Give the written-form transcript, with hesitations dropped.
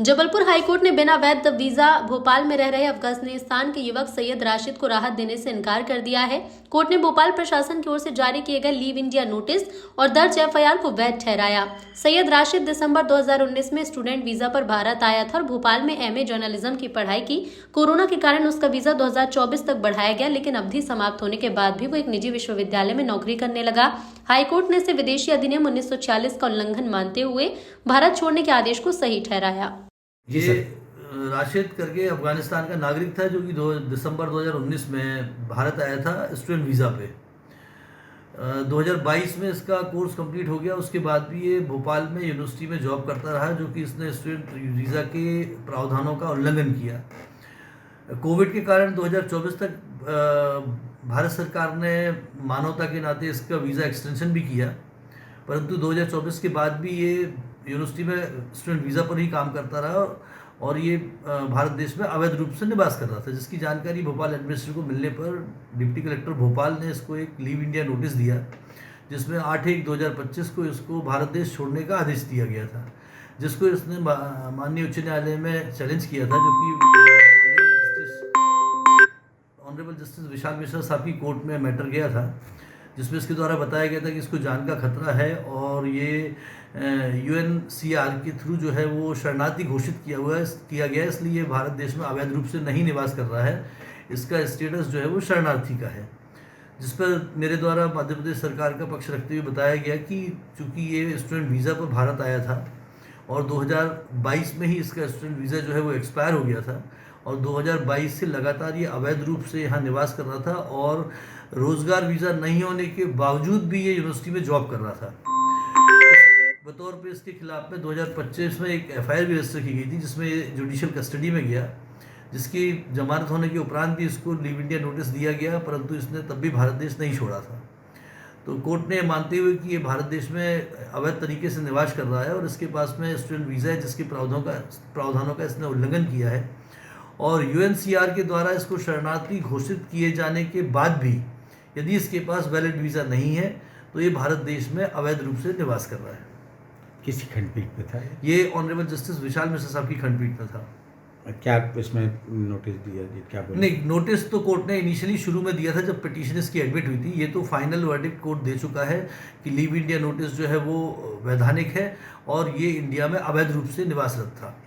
Jabalpur high court ने बिना वैध वीजा भोपाल में रह रहे अफगानिस्तान के युवक सैयद राशिद को राहत देने से इनकार कर दिया है। कोर्ट ने भोपाल प्रशासन की ओर से जारी किए गए लीव इंडिया नोटिस और दर्ज एफआईआर को वैध ठहराया। सैयद राशिद दिसंबर 2019 में स्टूडेंट वीजा पर भारत आया था और भोपाल में एमए जर्नलिज्म की पढ़ाई की। कोरोना के कारण उसका वीजा 2024 तक बढ़ाया गया, लेकिन अवधि समाप्त होने के बाद भी वो एक निजी विश्वविद्यालय में नौकरी करने लगा। हाईकोर्ट ने इसे विदेशी अधिनियम 1946 का उल्लंघन मानते हुए भारत छोड़ने के आदेश को सही ठहराया। ये राशिद करके अफगानिस्तान का नागरिक था जो कि दिसंबर 2019 में भारत आया था स्टूडेंट वीज़ा पे। 2022 में इसका कोर्स कंप्लीट हो गया। उसके बाद भी ये भोपाल में यूनिवर्सिटी में जॉब करता रहा, जो कि इसने स्टूडेंट वीज़ा के प्रावधानों का उल्लंघन किया। कोविड के कारण 2024 तक भारत सरकार ने मानवता के नाते इसका वीज़ा एक्सटेंशन भी किया, परंतु 2024 के बाद भी ये यूनिवर्सिटी में स्टूडेंट वीज़ा पर ही काम करता रहा और ये भारत देश में अवैध रूप से निवास कर रहा था, जिसकी जानकारी भोपाल एडमिनिस्ट्रेटर को मिलने पर डिप्टी कलेक्टर भोपाल ने इसको एक लीव इंडिया नोटिस दिया, जिसमें 8/1/2025 को इसको भारत देश छोड़ने का आदेश दिया गया था, जिसको इसने माननीय उच्च न्यायालय में चैलेंज किया था, जो कि ऑनरेबल जस्टिस विशाल मिश्रा साहब की कोर्ट में मैटर गया था, जिसमें इसके द्वारा बताया गया था कि इसको जान का खतरा है और ये यूएनएचसीआर के थ्रू जो है वो शरणार्थी घोषित किया गया है, इसलिए भारत देश में अवैध रूप से नहीं निवास कर रहा है। इसका स्टेटस जो है वो शरणार्थी का है, जिस पर मेरे द्वारा मध्य प्रदेश सरकार का पक्ष रखते हुए बताया गया कि चूँकि ये स्टूडेंट वीज़ा पर भारत आया था और 2022 में ही इसका स्टूडेंट वीज़ा जो है वो एक्सपायर हो गया था और 2022 से लगातार ये अवैध रूप से यहाँ निवास कर रहा था और रोज़गार वीज़ा नहीं होने के बावजूद भी ये यूनिवर्सिटी में जॉब कर रहा था। बतौर पे इसके खिलाफ में 2025 में एक एफआईआर भी रजिस्टर की गई थी, जिसमें ये जुडिशियल कस्टडी में गया, जिसकी जमानत होने के उपरांत भी इसको लीव इंडिया नोटिस दिया गया, परंतु इसने तब भी भारत देश नहीं छोड़ा था। तो कोर्ट ने मानते हुए कि ये भारत देश में अवैध तरीके से निवास कर रहा है और इसके पास में स्टूडेंट वीज़ा है, जिसके प्रावधानों का इसने उल्लंघन किया है और यूएनएचसीआर के द्वारा इसको शरणार्थी घोषित किए जाने के बाद भी यदि इसके पास वैलिड वीज़ा नहीं है तो ये भारत देश में अवैध रूप से निवास कर रहा है। किसी खंडपीठ पे था ये ऑनरेबल जस्टिस विशाल मिश्रा साहब की खंडपीठ में था। क्या इसमें नोटिस दिया जी? क्या बोले? नहीं, नोटिस तो कोर्ट ने इनिशियली शुरू में दिया था जब पिटीशन इसकी एडमिट हुई थी। ये तो फाइनल वर्डिक्ट कोर्ट दे चुका है कि लीव इंडिया नोटिस जो है वो वैधानिक है और ये इंडिया में अवैध रूप से निवासरत था।